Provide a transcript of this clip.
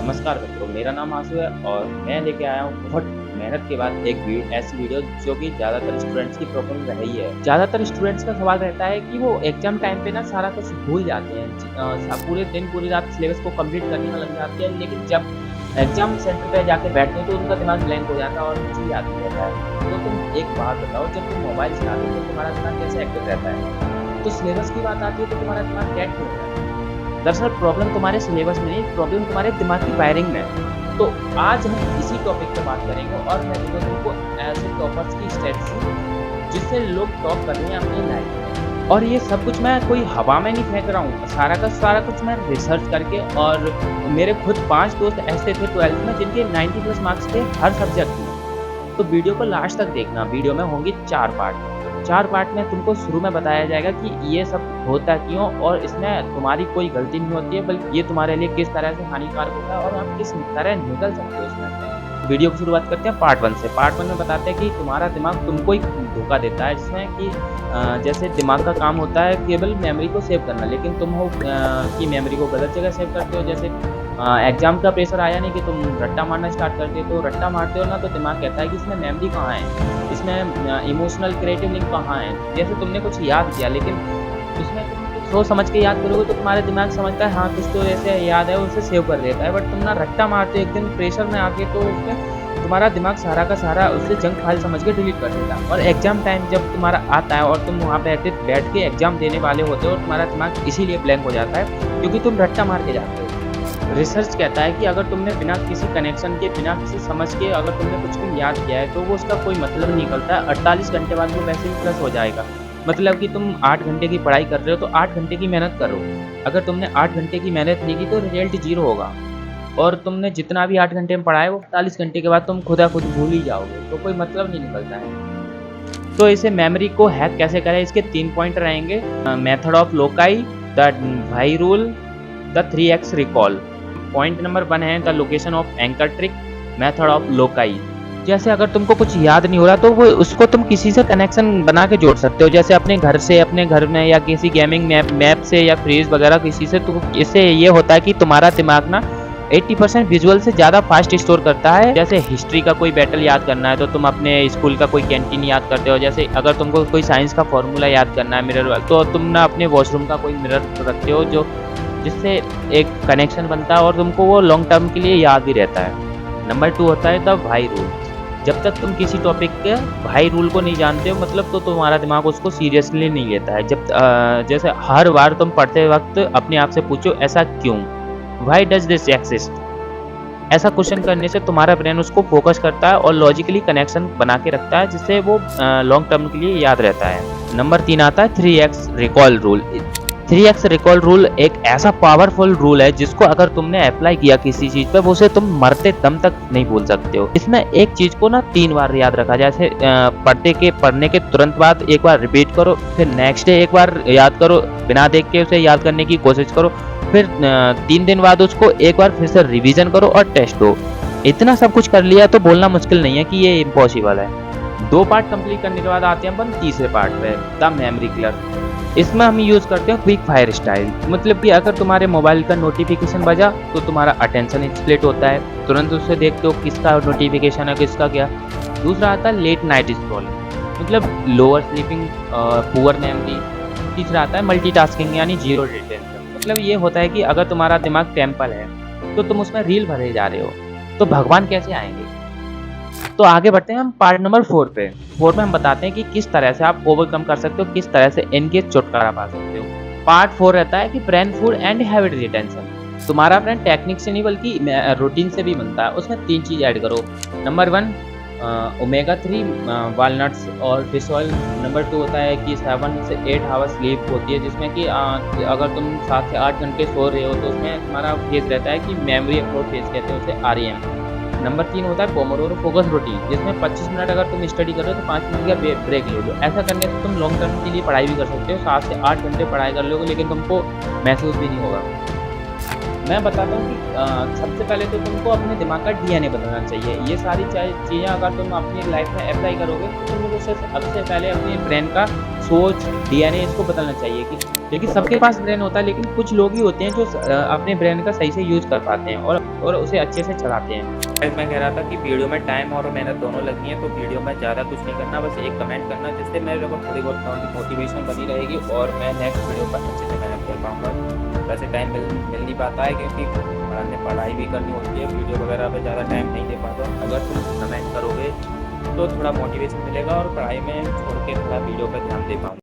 नमस्कार मित्रों, मेरा नाम आशु है और मैं लेके आया हूँ बहुत मेहनत के बाद एक ऐसी वीडियो जो कि ज़्यादातर स्टूडेंट्स की प्रॉब्लम रही है। ज़्यादातर स्टूडेंट्स का सवाल रहता है कि वो एग्जाम टाइम पे ना सारा कुछ भूल जाते हैं। पूरे दिन पूरी रात सिलेबस को कंप्लीट करने में लग जाते हैं, लेकिन जब एग्जाम सेंटर पे जाके बैठते हैं तो उनका दिमाग ब्लैंक हो जाता है और कुछ भी याद नहीं रहता है। तो तुम एक बात बताओ, जब तुम मोबाइल चलाते हो तो तुम्हारा दिमाग कैसे एक्टिव रहता है? तो सिलेबस की बात आती है तो तुम्हारा दिमाग डेड क्यों होता है? दरअसल प्रॉब्लम तुम्हारे सिलेबस में नहीं, प्रॉब्लम तुम्हारे दिमाग की वायरिंग में है। तो आज हम इसी टॉपिक पे बात करेंगे और मैं दूंगा तुमको ऐसे टॉपर्स की स्ट्रेटजी जिससे लोग टॉप कर रहे हैं अपनी लाइफ में। और ये सब कुछ मैं कोई हवा में नहीं फेंक रहा हूँ, सारा का सारा कुछ मैं रिसर्च करके। और मेरे खुद 5 दोस्त ऐसे थे 12th में जिनके 90+ मार्क्स थे हर सब्जेक्ट में। तो वीडियो को लास्ट तक देखना, वीडियो में होंगी 4 पार्ट। 4 पार्ट में तुमको शुरू में बताया जाएगा कि ये सब होता क्यों और इसमें तुम्हारी कोई गलती नहीं होती है, बल्कि ये तुम्हारे लिए किस तरह से हानिकारक होता है और आप किस तरह निकल सकते हो इसमें। वीडियो की शुरुआत करते हैं पार्ट 1 से। पार्ट 1 में बताते हैं कि तुम्हारा दिमाग तुमको ही धोखा देता है, जिसमें कि जैसे दिमाग का काम होता है केवल मेमोरी को सेव करना, लेकिन तुम हो कि मेमोरी को गलत जगह सेव करते हो। जैसे एग्जाम का प्रेशर आया नहीं कि तुम रट्टा मारना स्टार्ट करते हो, तो रट्टा मारते हो ना तो दिमाग कहता है कि इसमें मेमोरी कहाँ है, इसमें इमोशनल क्रिएटिव लिंक कहाँ है। जैसे तुमने कुछ याद किया, लेकिन उसमें तुम कुछ सोच समझ के याद करोगे तो तुम्हारे दिमाग समझता है हाँ कुछ तो ऐसे याद है, उसे सेव कर देता है। बट तुम ना रट्टा मारते हो एक दिन प्रेशर में आके, तो उसमें तुम्हारा दिमाग सारा का सारा उससे जंक फाइल समझ के डिलीट कर देता है। और एग्जाम टाइम जब तुम्हारा आता है और तुम वहाँ पे बैठ के एग्जाम देने वाले होते हो और तुम्हारा दिमाग इसीलिए ब्लैंक हो जाता है क्योंकि तुम रट्टा मार के जाते हो। रिसर्च कहता है कि अगर तुमने बिना किसी कनेक्शन के, बिना किसी समझ के अगर तुमने कुछ भी याद किया है तो वो उसका कोई मतलब नहीं निकलता है। 48 घंटे बाद वो वैसे ही प्लस हो जाएगा। मतलब कि तुम 8 घंटे की पढ़ाई कर रहे हो तो 8 घंटे की मेहनत करो। अगर तुमने 8 घंटे की मेहनत नहीं की तो रिजल्ट 0 होगा। और तुमने जितना भी 8 घंटे में पढ़ा है वो 48 घंटे के बाद तुम खुदा खुद भूल ही जाओगे, तो कोई मतलब नहीं निकलता है। तो इसे मेमोरी को हैक कैसे करें, इसके 3 पॉइंट रहेंगे। मेथड ऑफ लोकाई, द भाई rule, the 3x recall. Point number 1 है the location of anchor trick, method of loci. जैसे अगर तुमको कुछ याद नहीं हो रहा तो वो उसको तुम किसी से कनेक्शन बना के जोड़ सकते हो, जैसे अपने घर से, अपने घर में, या किसी गेमिंग मैप से या फ्रीज वगैरह किसी से। तो इससे ये होता है कि तुम्हारा दिमाग ना 80% विजुअल से ज़्यादा फास्ट स्टोर करता है। जैसे हिस्ट्री का कोई बैटल याद करना है तो तुम अपने स्कूल का कोई कैंटीन याद करते हो। जैसे अगर तुमको कोई साइंस का फॉर्मूला याद करना है मिरर, तो तुम ना अपने वॉशरूम का कोई मिरर रखते हो जो जिससे एक कनेक्शन बनता है और तुमको वो लॉन्ग टर्म के लिए याद भी रहता है। नंबर 2 होता है द भाई रूल। जब तक तुम किसी टॉपिक के भाई रूल को नहीं जानते हो, मतलब तो तुम्हारा दिमाग उसको सीरियसली नहीं लेता है। जब जैसे हर बार तुम पढ़ते वक्त अपने आप से पूछो ऐसा क्यों, व्हाई डज दिस एक्सिस्ट। ऐसा क्वेश्चन करने से तुम्हारा ब्रेन उसको फोकस करता है और लॉजिकली कनेक्शन बना के रखता है, जिससे वो लॉन्ग टर्म के लिए याद रहता है। नंबर 3 आता है 3x recall rule. 3x recall rule एक ऐसा पावरफुल रूल है जिसको अगर तुमने अप्लाई किया किसी चीज पे, वो उसे तुम मरते दम तक नहीं भूल सकते हो। इसमें एक चीज को ना 3 बार याद रखा, जैसे पढ़ने के तुरंत बाद एक बार रिपीट करो, फिर नेक्स्ट डे एक बार याद करो, बिना देख के उसे याद करने की कोशिश करो, फिर 3 दिन बाद उसको एक बार फिर से रिवीजन करो और टेस्ट दो। इतना सब कुछ कर लिया तो बोलना मुश्किल नहीं है कि ये इम्पॉसिबल है। 2 पार्ट कंप्लीट करने के बाद आते हैं अपन तीसरे पार्ट पे, द मेमोरी किलर। इसमें हम यूज़ करते हैं क्विक फायर स्टाइल। मतलब कि अगर तुम्हारे मोबाइल का नोटिफिकेशन बजा तो तुम्हारा अटेंशन स्प्लिट होता है, तुरंत उससे देखते हो किसका नोटिफिकेशन है किसका क्या। दूसरा आता है लेट नाइट स्क्रॉलिंग, मतलब लोअर स्लीपिंग, पुअर मेमोरी। तीसरा आता है मल्टीटास्किंग यानी जीरो रिटेंशन। मतलब ये होता है कि अगर तुम्हारा दिमाग टेम्पल है तो तुम उसमें रील भरे जा रहे हो, तो भगवान कैसे आएंगे। तो आगे बढ़ते हैं हम पार्ट नंबर 4 पे। 4 में हम बताते हैं कि किस तरह से आप ओवरकम कर सकते हो, किस तरह से इनके छुटकारा पा सकते हो। पार्ट 4 रहता है कि brain food and habit retention. तुम्हारा ब्रेन टेक्निक से नहीं बल्कि रूटीन से भी बनता है। उसमें 3 चीज ऐड करो। नंबर 1 ओमेगा 3 वालनट्स और फिश ऑयल। नंबर 2 होता है कि 7 से 8 आवर्स स्लीप होती है, जिसमें कि अगर तुम 7 से 8 घंटे सो रहे हो तो उसमें तुम्हारा फेज रहता है कि मेमोरी अपलोड फेज कहते हैं उसे, REM। नंबर 3 होता है पोमोडोरो फोकस रूटीन, जिसमें 25 मिनट अगर तुम स्टडी कर रहे हो तो 5 मिनट का ब्रेक ले लो। ऐसा करने से तुम लॉन्ग टर्म के लिए पढ़ाई भी कर सकते हो। 7 से 8 घंटे पढ़ाई कर लोगे लेकिन तुमको महसूस भी नहीं होगा। मैं बताता हूँ कि सबसे पहले तो तुमको अपने दिमाग का DNA बदलना चाहिए। ये सारी चीज़ें अगर तुम अपनी लाइफ में अप्लाई करोगे तो तुम सबसे पहले अपने ब्रेन का सोच, डीएनए इसको बदलना चाहिए कि क्योंकि सबके पास ब्रेन होता है, लेकिन कुछ लोग ही होते हैं जो अपने ब्रेन का सही से यूज़ कर पाते हैं और उसे अच्छे से चलाते हैं। मैं कह रहा था कि वीडियो में टाइम और मेहनत दोनों लगती है, तो वीडियो में ज़्यादा कुछ नहीं करना, बस एक कमेंट करना, जिससे मेरे को थोड़ी बहुत मोटिवेशन बनी रहेगी और मैं नेक्स्ट वीडियो पर अच्छे से मेहनत कर पाऊँगा। वैसे टाइम मिल नहीं पाता है क्योंकि पढ़ाई भी करनी होती है, वीडियो वगैरह पे ज़्यादा टाइम नहीं दे पाता। अगर तुम कमेंट करोगे तो थोड़ा मोटिवेशन मिलेगा और पढ़ाई में छोड़ के थोड़ा वीडियो पे ध्यान दे पाऊँगा।